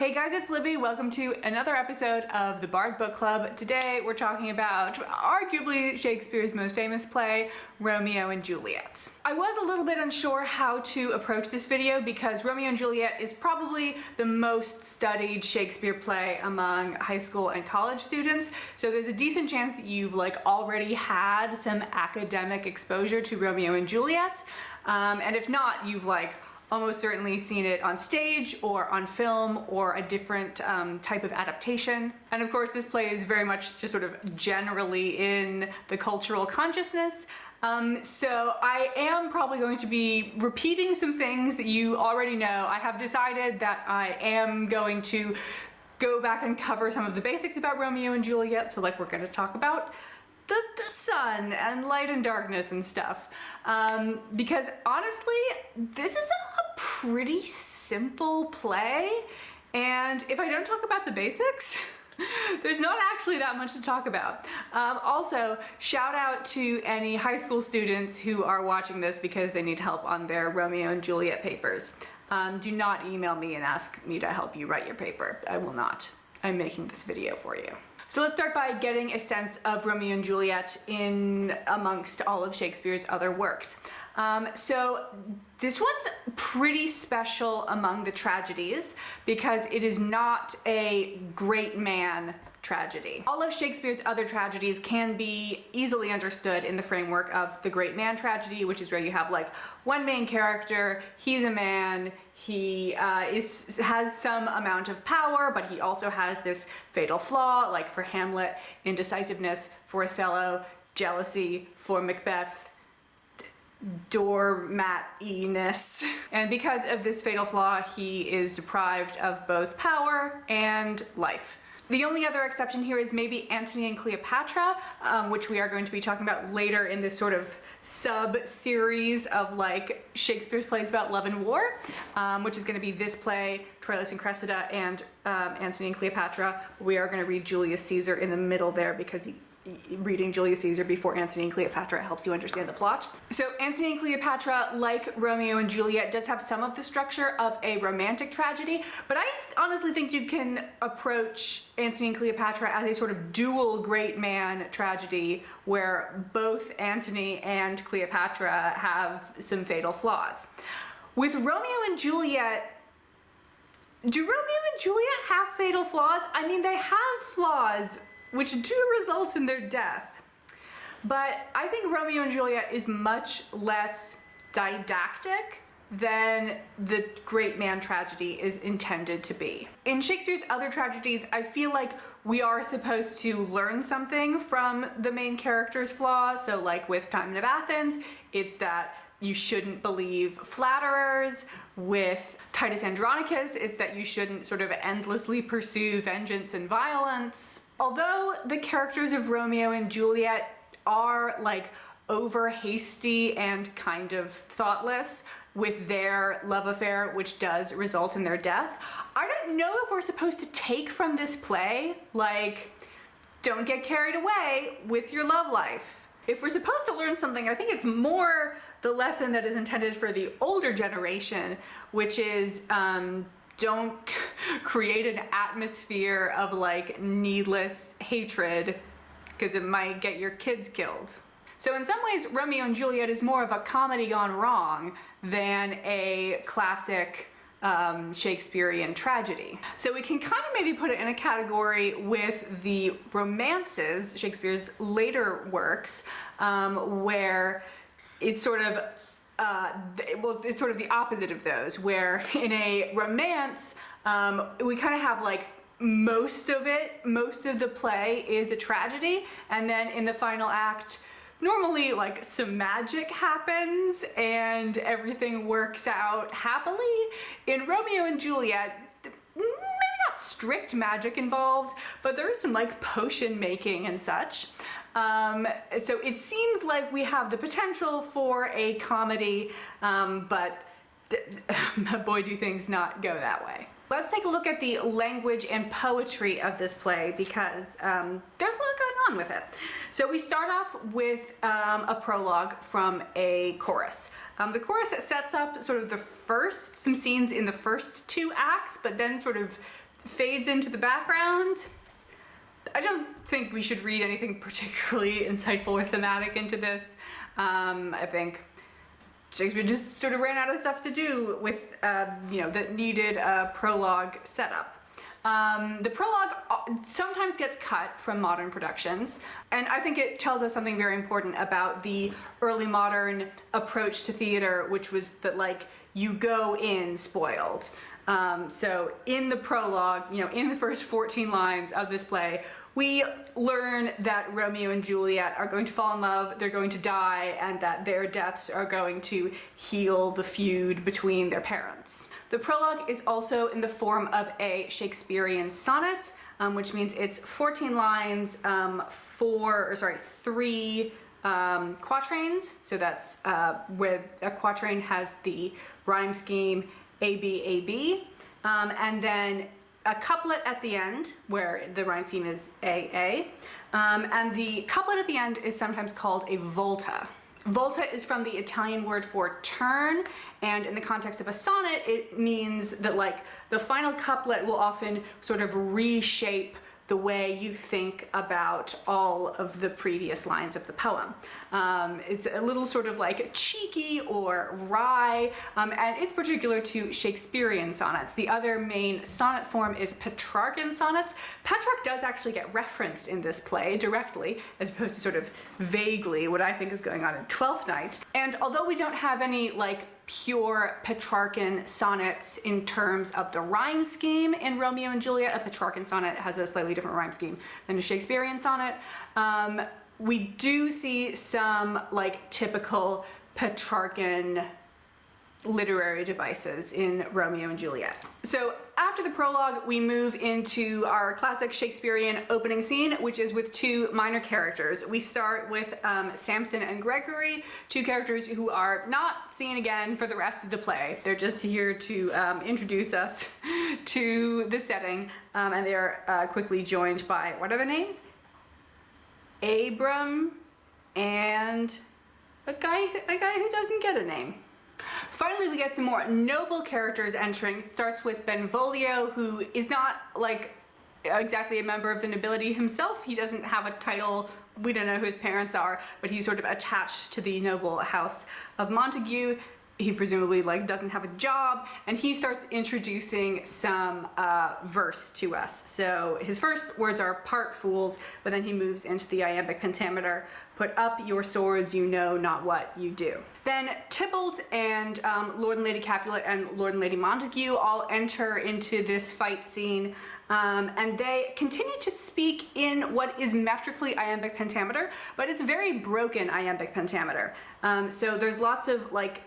Hey guys, it's Libby. Welcome to another episode of the Bard Book Club. Today we're talking about arguably Shakespeare's most famous play, Romeo and Juliet. I was a little bit unsure how to approach this video because Romeo and Juliet is probably the most studied Shakespeare play among high school and college students. So there's a decent chance that you've already had some academic exposure to Romeo and Juliet. And if not, you've almost certainly seen it on stage or on film or a different type of adaptation. And of course this play is very much just sort of generally in the cultural consciousness. So I am probably going to be repeating some things that you already know. I have decided that I am going to go back and cover some of the basics about Romeo and Juliet. So we're going to talk about the sun and light and darkness and stuff. Because honestly, this is a pretty simple play, and if I don't talk about the basics, there's not actually that much to talk about. Also, shout out to any high school students who are watching this because they need help on their Romeo and Juliet papers. Do not email me and ask me to help you write your paper. I will not. I'm making this video for you. So let's start by getting a sense of Romeo and Juliet in amongst all of Shakespeare's other works. So this one's pretty special among the tragedies because it is not a great man tragedy. All of Shakespeare's other tragedies can be easily understood in the framework of the great man tragedy, which is where you have one main character, he's a man, he has some amount of power, but he also has this fatal flaw, like for Hamlet, indecisiveness, for Othello, jealousy, for Macbeth, doormat-iness. And because of this fatal flaw, he is deprived of both power and life. The only other exception here is maybe Antony and Cleopatra, which we are going to be talking about later in this sort of sub-series of Shakespeare's plays about love and war, which is going to be this play, Troilus and Cressida, and Antony and Cleopatra. We are going to read Julius Caesar in the middle there because reading Julius Caesar before Antony and Cleopatra helps you understand the plot. So Antony and Cleopatra, like Romeo and Juliet, does have some of the structure of a romantic tragedy, but I honestly think you can approach Antony and Cleopatra as a sort of dual great man tragedy where both Antony and Cleopatra have some fatal flaws. With Romeo and Juliet, do Romeo and Juliet have fatal flaws? I mean, they have flaws which do result in their death. But I think Romeo and Juliet is much less didactic than the great man tragedy is intended to be. In Shakespeare's other tragedies, I feel like we are supposed to learn something from the main character's flaws. So with Timon of Athens, it's that you shouldn't believe flatterers. With Titus Andronicus, it's that you shouldn't sort of endlessly pursue vengeance and violence. Although the characters of Romeo and Juliet are over hasty and kind of thoughtless with their love affair, which does result in their death, I don't know if we're supposed to take from this play, don't get carried away with your love life. If we're supposed to learn something, I think it's more the lesson that is intended for the older generation, which is don't create an atmosphere of needless hatred because it might get your kids killed. So in some ways, Romeo and Juliet is more of a comedy gone wrong than a classic Shakespearean tragedy. So we can kind of maybe put it in a category with the romances, Shakespeare's later works, where it's sort of it's sort of the opposite of those, where in a romance, we kind of have most of the play is a tragedy, and then in the final act, normally some magic happens and everything works out happily. In Romeo and Juliet, maybe not strict magic involved, but there is some potion making and such. So it seems like we have the potential for a comedy, but boy do things not go that way. Let's take a look at the language and poetry of this play because there's a lot going on with it. So we start off with a prologue from a chorus. The chorus sets up sort of some scenes in the first two acts, but then sort of fades into the background. I don't think we should read anything particularly insightful or thematic into this. I think Shakespeare just sort of ran out of stuff to do with, that needed a prologue setup. The prologue sometimes gets cut from modern productions, and I think it tells us something very important about the early modern approach to theater, which was that, like, you go in spoiled. So in the prologue, in the first 14 lines of this play, we learn that Romeo and Juliet are going to fall in love, they're going to die, and that their deaths are going to heal the feud between their parents. The prologue is also in the form of a Shakespearean sonnet, which means it's 14 lines, 3 quatrains. So that's where a quatrain has the rhyme scheme AB, AB, and then a couplet at the end where the rhyme scheme is AA, and the couplet at the end is sometimes called a volta. Volta is from the Italian word for turn, and in the context of a sonnet, it means that, like, the final couplet will often sort of reshape the way you think about all of the previous lines of the poem. It's a little sort of like cheeky or wry, and it's particular to Shakespearean sonnets. The other main sonnet form is Petrarchan Sonnets. Petrarch does actually get referenced in this play directly, as opposed to sort of vaguely what I think is going on in Twelfth Night. And although we don't have any, like, pure Petrarchan sonnets in terms of the rhyme scheme in Romeo and Juliet, a Petrarchan sonnet has a slightly different rhyme scheme than a Shakespearean sonnet, we do see some, like, typical Petrarchan literary devices in Romeo and Juliet. So after the prologue, we move into our classic Shakespearean opening scene, which is with two minor characters. We start with Samson and Gregory, two characters who are not seen again for the rest of the play. They're just here to introduce us to the setting, and they are quickly joined by, what are their names? Abram and a guy who doesn't get a name. Finally, we get some more noble characters entering. It starts with Benvolio, who is not, like, exactly a member of the nobility himself. He doesn't have a title. We don't know who his parents are, but he's sort of attached to the noble house of Montague. He presumably, like, doesn't have a job, and he starts introducing some verse to us. So his first words are "part fools," but then he moves into the iambic pentameter. "Put up your swords, you know not what you do." Then Tybalt and Lord and Lady Capulet and Lord and Lady Montague all enter into this fight scene, and they continue to speak in what is metrically iambic pentameter, but it's very broken iambic pentameter. So there's lots of, like,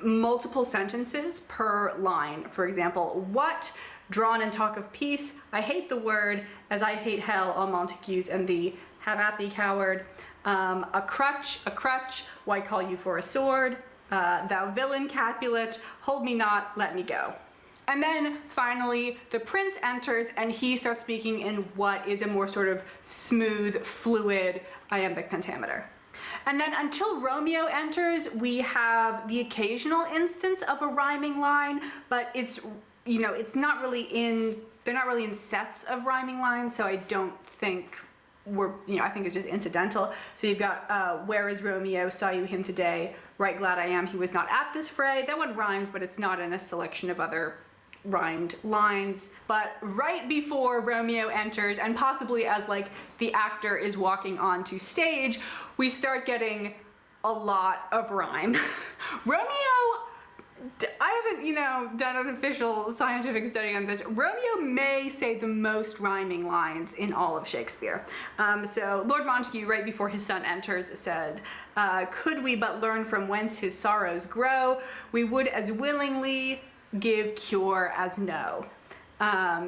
multiple sentences per line. For example, "What? Drawn and talk of peace, I hate the word, as I hate hell, all Montagues and thee. Have at thee, coward. A crutch, why call you for a sword? Thou villain Capulet, hold me not, let me go." And then finally, the prince enters and he starts speaking in what is a more sort of smooth, fluid iambic pentameter. And then until Romeo enters, we have the occasional instance of a rhyming line, but it's, it's not really they're not really in sets of rhyming lines, so I don't think I think it's just incidental. So you've got, "Where is Romeo? Saw you him today. Right glad I am he was not at this fray." That one rhymes, but it's not in a selection of other rhymed lines. But right before Romeo enters, and possibly as, like, the actor is walking onto stage, we start getting a lot of rhyme. Romeo, I haven't, done an official scientific study on this. Romeo may say the most rhyming lines in all of Shakespeare. So Lord Montague, right before his son enters, said, "Could we but learn from whence his sorrows grow, we would as willingly give cure as know."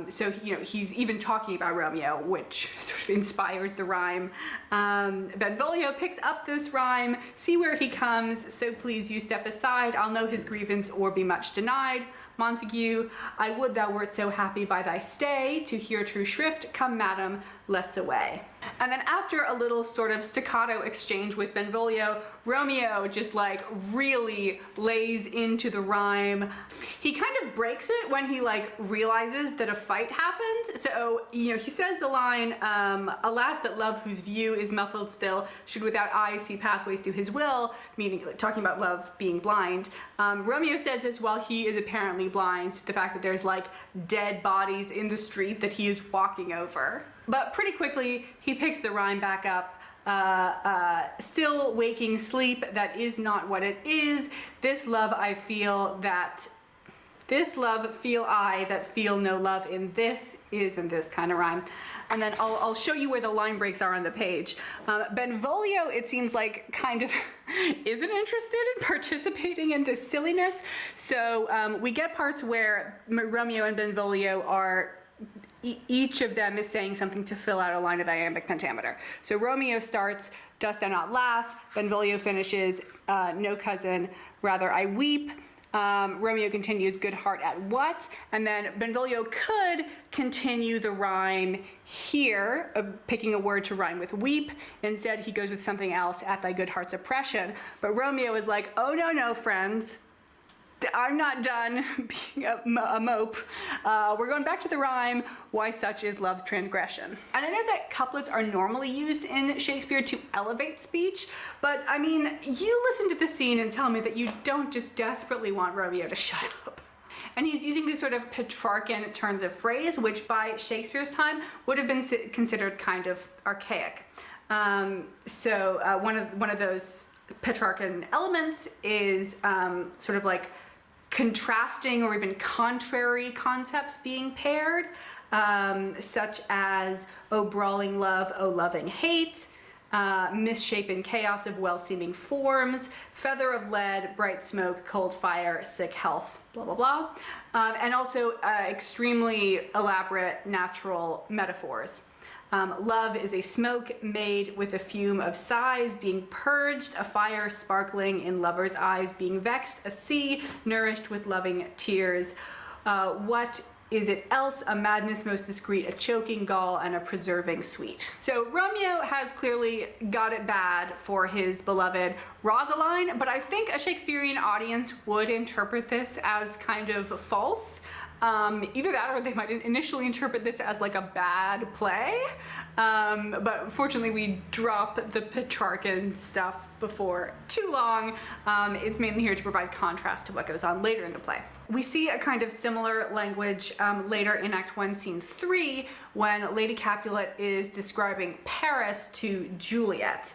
So, he's even talking about Romeo, which sort of inspires the rhyme. Benvolio picks up this rhyme, "See where he comes, so please you step aside, I'll know his grievance or be much denied." Montague, "I would thou wert so happy by thy stay, to hear true shrift, come madam, let's away." And then after a little sort of staccato exchange with Benvolio, Romeo just like really lays into the rhyme. He kind of breaks it when he like realizes that a fight happens. So, he says the line, alas that love whose view is muffled still should without eyes see pathways to his will, meaning talking about love being blind. Romeo says this while he is apparently blind to the fact that there's like dead bodies in the street that he is walking over. But pretty quickly, he picks the rhyme back up. Still waking sleep, that is not what it is. This love I feel that, this love feel I that feel no love in this is, and this kind of rhyme. And then I'll show you where the line breaks are on the page. Benvolio, it seems like, kind of isn't interested in participating in this silliness. So we get parts where Romeo and Benvolio are each of them is saying something to fill out a line of iambic pentameter. So Romeo starts, dost thou not laugh? Benvolio finishes, no cousin, rather I weep. Romeo continues, good heart at what? And then Benvolio could continue the rhyme here, picking a word to rhyme with weep. Instead, he goes with something else, at thy good heart's oppression. But Romeo is like, oh no, friends. I'm not done being a mope. We're going back to the rhyme, why such is love's transgression. And I know that couplets are normally used in Shakespeare to elevate speech, but I mean, you listen to the scene and tell me that you don't just desperately want Romeo to shut up. And he's using these sort of Petrarchan turns of phrase, which by Shakespeare's time would have been considered kind of archaic. So one of those Petrarchan elements is sort of like contrasting or even contrary concepts being paired, such as "O brawling love, O loving hate," misshapen chaos of well-seeming forms, feather of lead, bright smoke, cold fire, sick health, blah, blah, blah. And also extremely elaborate natural metaphors. Love is a smoke made with a fume of sighs being purged, a fire sparkling in lovers' eyes being vexed, a sea nourished with loving tears. What is it else? A madness most discreet, a choking gall, and a preserving sweet. So Romeo has clearly got it bad for his beloved Rosaline, but I think a Shakespearean audience would interpret this as kind of false. Either that or they might initially interpret this as like a bad play. But fortunately we drop the Petrarchan stuff before too long. It's mainly here to provide contrast to what goes on later in the play. We see a kind of similar language later in Act 1, Scene 3, when Lady Capulet is describing Paris to Juliet.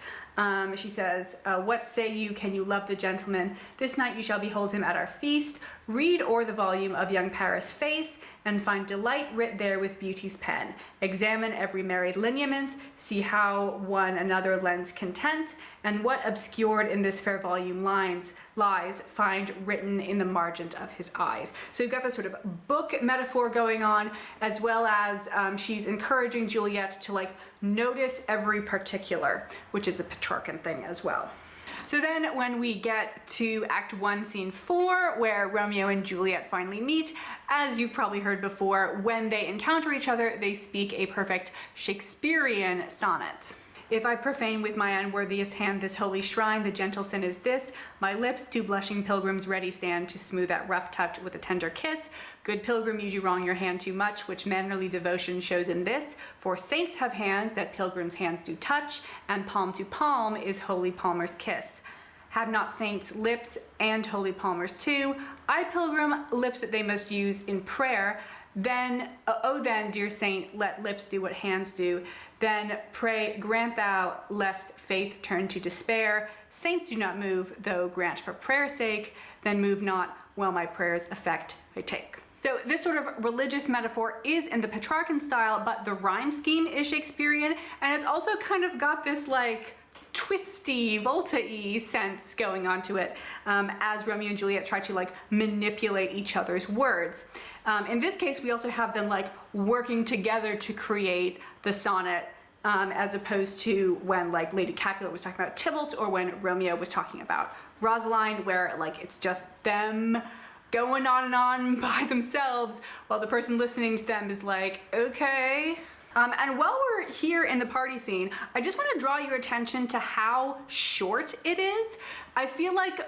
She says, what say you, can you love the gentleman? This night you shall behold him at our feast. Read o'er the volume of young Paris' face, and find delight writ there with beauty's pen. Examine every married lineament, see how one another lends content, and what obscured in this fair volume lies, find written in the margent of his eyes. So you've got this sort of book metaphor going on, as well as she's encouraging Juliet to like notice every particular, which is a Petrarchan thing as well. So then when we get to Act 1, Scene 4, where Romeo and Juliet finally meet, as you've probably heard before, when they encounter each other, they speak a perfect Shakespearean sonnet. If I profane with my unworthiest hand this holy shrine, the gentle sin is this, my lips to blushing pilgrims ready stand to smooth that rough touch with a tender kiss. Good pilgrim, you do wrong your hand too much, which mannerly devotion shows in this, for saints have hands that pilgrims' hands do touch, and palm to palm is holy palmer's kiss. Have not saints lips and holy palmers too? I pilgrim, lips that they must use in prayer. Then, oh then, dear saint, let lips do what hands do. Then pray, grant thou, lest faith turn to despair. Saints do not move, though grant for prayer's sake. Then move not, while my prayers effect I take. So this sort of religious metaphor is in the Petrarchan style, but the rhyme scheme is Shakespearean, and it's also kind of got this like twisty, volta-y sense going on to it, as Romeo and Juliet try to like manipulate each other's words. In this case, we also have them like working together to create the sonnet, as opposed to when like Lady Capulet was talking about Tybalt, or when Romeo was talking about Rosaline, where like it's just them going on and on by themselves, while the person listening to them is like, okay, And while we're here in the party scene, I just want to draw your attention to how short it is. I feel like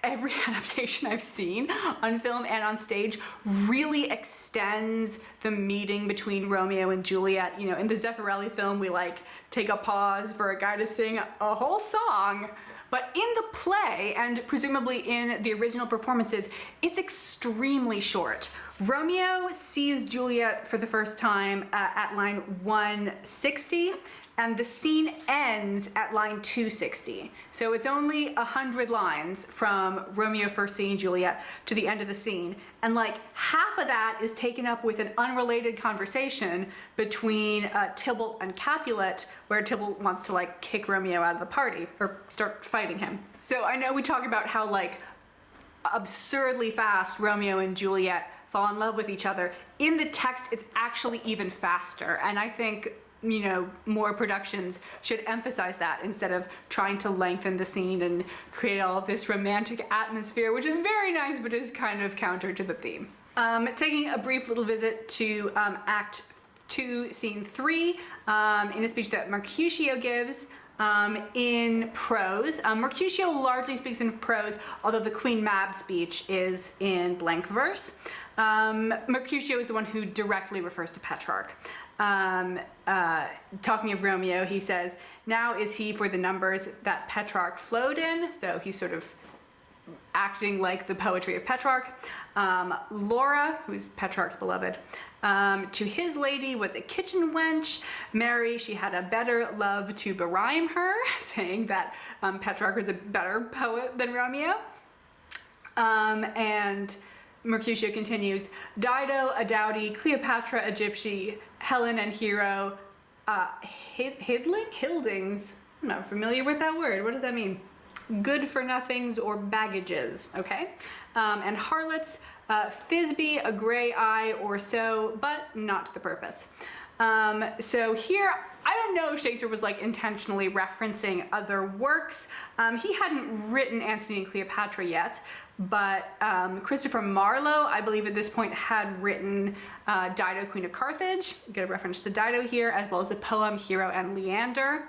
every adaptation I've seen on film and on stage really extends the meeting between Romeo and Juliet. You know, in the Zeffirelli film, we like take a pause for a guy to sing a whole song. But in the play, and presumably in the original performances, it's extremely short. Romeo sees Juliet for the first time at line 160, and the scene ends at line 260. So it's only 100 lines from Romeo first seeing Juliet to the end of the scene. And like half of that is taken up with an unrelated conversation between Tybalt and Capulet, where Tybalt wants to like kick Romeo out of the party or start fighting him. So I know we talk about how like absurdly fast Romeo and Juliet fall in love with each other. In the text, it's actually even faster. And I think, you know, more productions should emphasize that instead of trying to lengthen the scene and create all of this romantic atmosphere, which is very nice, but is kind of counter to the theme. Taking a brief little visit to Act 2, Scene 3, in a speech that Mercutio gives in prose. Mercutio largely speaks in prose, although the Queen Mab speech is in blank verse. Mercutio is the one who directly refers to Petrarch. Talking of Romeo, he says, "Now is he for the numbers that Petrarch flowed in," so he's sort of acting like the poetry of Petrarch. Laura, who is Petrarch's beloved, to his lady was a kitchen wench. Mary, she had a better love to berhyme her, saying that Petrarch was a better poet than Romeo. And Mercutio continues, Dido, a dowdy, Cleopatra, a gypsy, Helen and Hero, Hildings, I'm not familiar with that word, what does that mean? Good for nothings or baggages, okay? And harlots, Thisbe, a gray eye or so, but not to the purpose. So here, I don't know if Shakespeare was like intentionally referencing other works. He hadn't written Antony and Cleopatra yet, but Christopher Marlowe, I believe at this point, had written Dido, Queen of Carthage. We get a reference to Dido here, as well as the poem Hero and Leander,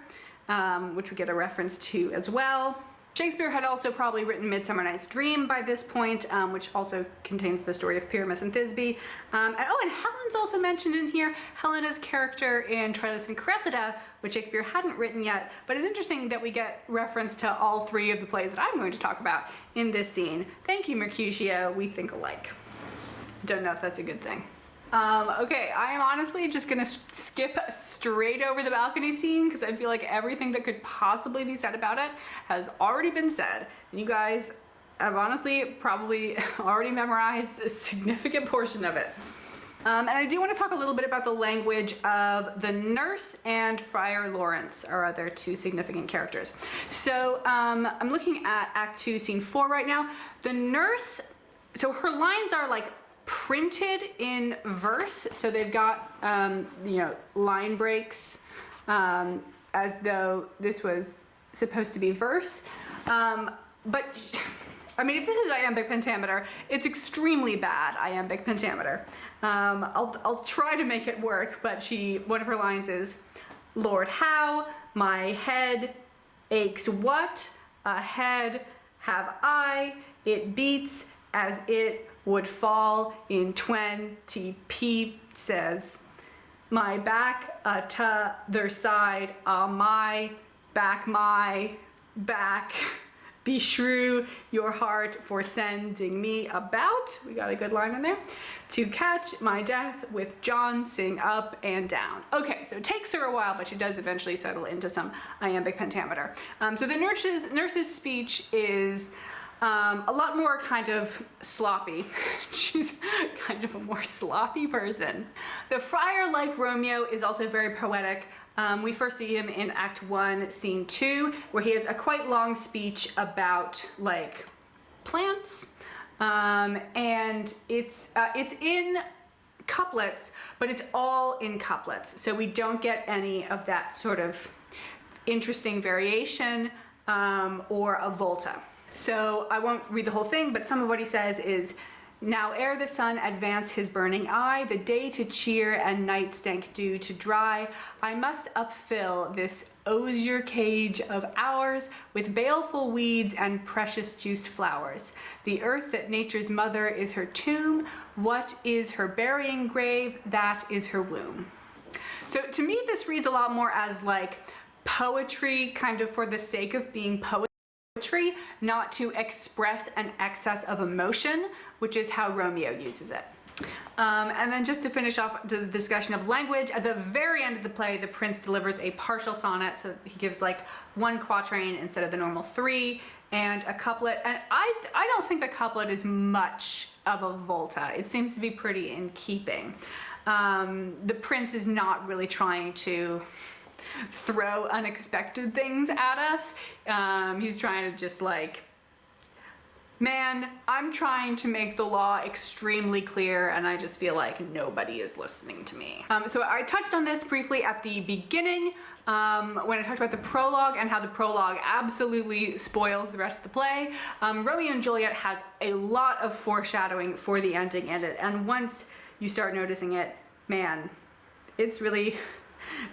which we get a reference to as well. Shakespeare had also probably written Midsummer Night's Dream by this point, which also contains the story of Pyramus and Thisbe. And Helen's also mentioned in here. Helena's character in Troilus and Cressida, which Shakespeare hadn't written yet, but it's interesting that we get reference to all three of the plays that I'm going to talk about in this scene. Thank you, Mercutio. We think alike. Don't know if that's a good thing. Okay, I am honestly just gonna skip straight over the balcony scene because I feel like everything that could possibly be said about it has already been said. And you guys have honestly probably already memorized a significant portion of it. And I do want to talk a little bit about the language of the nurse and Friar Lawrence, our other two significant characters. So I'm looking at Act 2, Scene 4 right now. The nurse, so her lines are like printed in verse, so they've got line breaks as though this was supposed to be verse, but I mean, if this is iambic pentameter, it's extremely bad iambic pentameter. I'll try to make it work, but one of her lines is, Lord, how my head aches what a head have I, it beats as it would fall in 20 pieces. My back t'other side, my back, beshrew your heart for sending me about. We got a good line in there. To catch my death with John sing up and down. Okay, so it takes her a while, but she does eventually settle into some iambic pentameter. So the nurse's speech is a lot more kind of sloppy. She's kind of a more sloppy person. The friar, like Romeo, is also very poetic. We first see him in Act 1, Scene 2, where he has a quite long speech about like plants, and it's in couplets, but it's all in couplets, so we don't get any of that sort of interesting variation or a volta. So I won't read the whole thing, but some of what he says is, Now ere the sun advance his burning eye, the day to cheer and night's dank dew to dry, I must upfill this osier cage of ours with baleful weeds and precious juiced flowers. The earth that nature's mother is her tomb. What is her burying grave? That is her womb. So to me, this reads a lot more as like poetry, kind of for the sake of being poetry, not to express an excess of emotion, which is how Romeo uses it. And then just to finish off the discussion of language, at the very end of the play, the prince delivers a partial sonnet, so he gives like 1 quatrain instead of the normal 3, and a couplet. And I don't think the couplet is much of a volta. It seems to be pretty in keeping. The prince is not really trying to throw unexpected things at us. He's trying to just like, man, I'm trying to make the law extremely clear and I just feel like nobody is listening to me. So I touched on this briefly at the beginning when I talked about the prologue and how the prologue absolutely spoils the rest of the play. Romeo and Juliet has a lot of foreshadowing for the ending in it, and once you start noticing it, man, it's really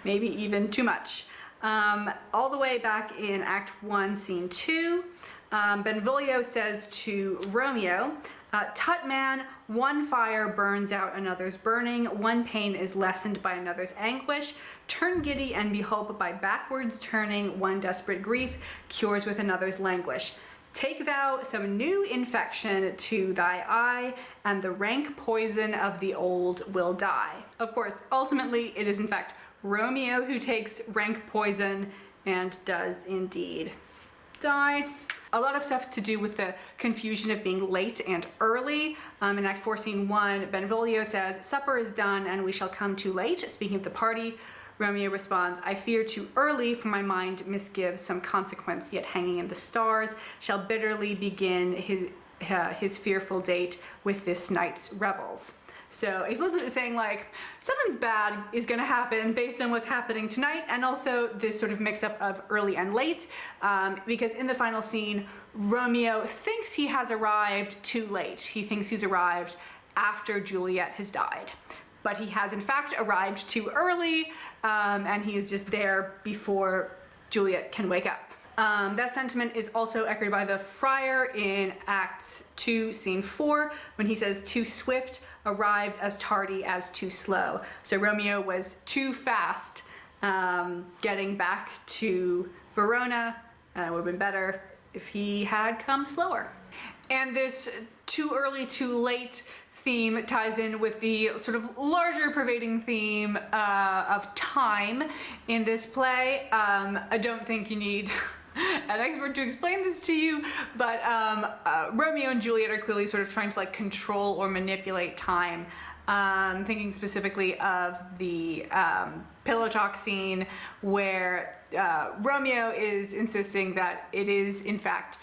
maybe even too much. All the way back in Act 1, Scene 2, Benvolio says to Romeo, "Tut man, one fire burns out another's burning, one pain is lessened by another's anguish. Turn giddy and be hope by backwards turning, one desperate grief cures with another's languish. Take thou some new infection to thy eye, and the rank poison of the old will die." Of course, ultimately it is in fact Romeo who takes rank poison and does indeed die. A lot of stuff to do with the confusion of being late and early. In Act 4, Scene 1, Benvolio says, "Supper is done and we shall come too late." Speaking of the party, Romeo responds, "I fear too early, for my mind misgives some consequence yet hanging in the stars, shall bitterly begin his fearful date with this night's revels." So explicitly saying like, something's bad is gonna happen based on what's happening tonight, and also this sort of mix up of early and late, because in the final scene, Romeo thinks he has arrived too late. He thinks he's arrived after Juliet has died. But he has in fact arrived too early, and he is just there before Juliet can wake up. That sentiment is also echoed by the friar in Act 2, Scene 4, when he says, "Too swift arrives as tardy as too slow." So Romeo was too fast getting back to Verona, and it would have been better if he had come slower. And this too early, too late theme ties in with the sort of larger pervading theme of time in this play. I don't think you need an expert to explain this to you, but Romeo and Juliet are clearly sort of trying to like control or manipulate time. Thinking specifically of the pillow talk scene where Romeo is insisting that it is in fact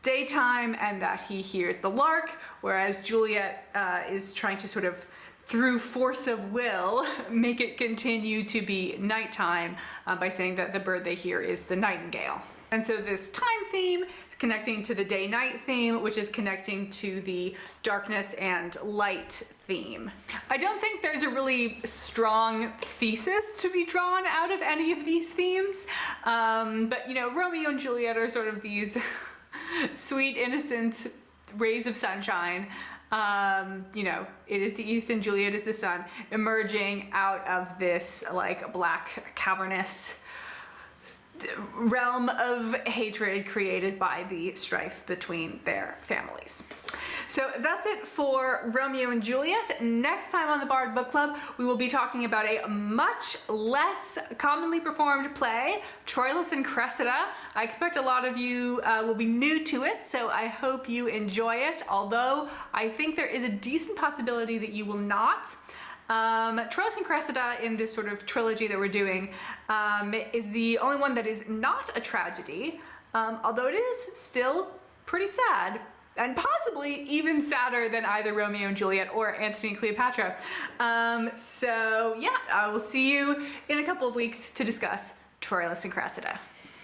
daytime and that he hears the lark, whereas Juliet is trying to sort of, through force of will, make it continue to be nighttime by saying that the bird they hear is the nightingale. And so this time theme is connecting to the day-night theme, which is connecting to the darkness and light theme. I don't think there's a really strong thesis to be drawn out of any of these themes, but you know, Romeo and Juliet are sort of these sweet, innocent rays of sunshine. You know, it is the east and Juliet is the sun, emerging out of this like black cavernous realm of hatred created by the strife between their families. So that's it for Romeo and Juliet. Next time on the Bard Book Club, we will be talking about a much less commonly performed play, Troilus and Cressida. I expect a lot of you will be new to it, so I hope you enjoy it, although I think there is a decent possibility that you will not. Troilus and Cressida in this sort of trilogy that we're doing is the only one that is not a tragedy, although it is still pretty sad, and possibly even sadder than either Romeo and Juliet or Antony and Cleopatra. So yeah, I will see you in a couple of weeks to discuss Troilus and Cressida.